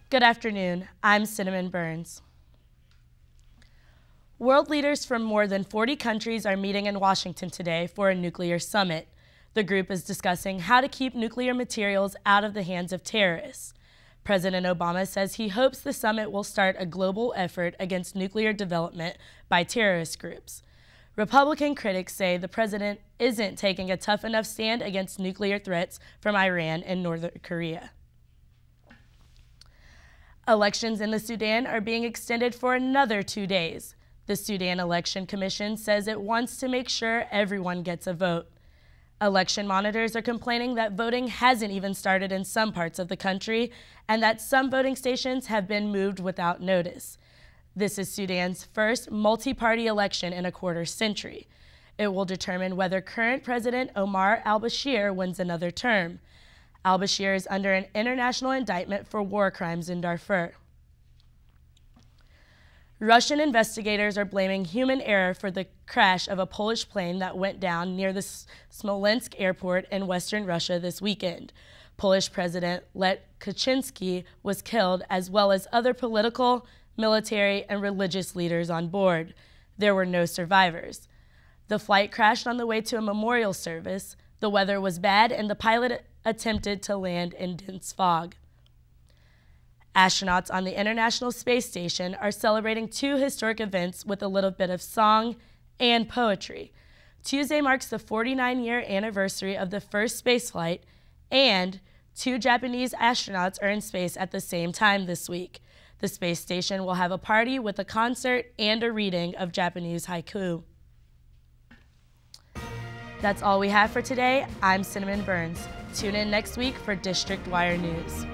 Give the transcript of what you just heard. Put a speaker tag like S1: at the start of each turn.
S1: Good afternoon. I'm Cinnamon Burns. World leaders from more than 40 countries are meeting in Washington today for a nuclear summit. The group is discussing how to keep nuclear materials out of the hands of terrorists. President Obama says he hopes the summit will start a global effort against nuclear development by terrorist groups. Republican critics say the president isn't taking a tough enough stand against nuclear threats from Iran and North Korea. Elections in the Sudan are being extended for another 2 days. The Sudan Election Commission says it wants to make sure everyone gets a vote. Election monitors are complaining that voting hasn't even started in some parts of the country and that some voting stations have been moved without notice. This is Sudan's first multi-party election in a quarter century. It will determine whether current President Omar al-Bashir wins another term. Al-Bashir is under an international indictment for war crimes in Darfur. Russian investigators are blaming human error for the crash of a Polish plane that went down near the Smolensk airport in western Russia this weekend. Polish President Lech Kaczynski was killed, as well as other political, military, and religious leaders on board. There were no survivors. The flight crashed on the way to a memorial service. The weather was bad, and the pilot attempted to land in dense fog. Astronauts on the International Space Station are celebrating 2 historic events with a little bit of song and poetry. Tuesday marks the 49-year anniversary of the first spaceflight, and 2 Japanese astronauts are in space at the same time this week. The space station will have a party with a concert and a reading of Japanese haiku. That's all we have for today. I'm Cinnamon Burns. Tune in next week for District Wire News.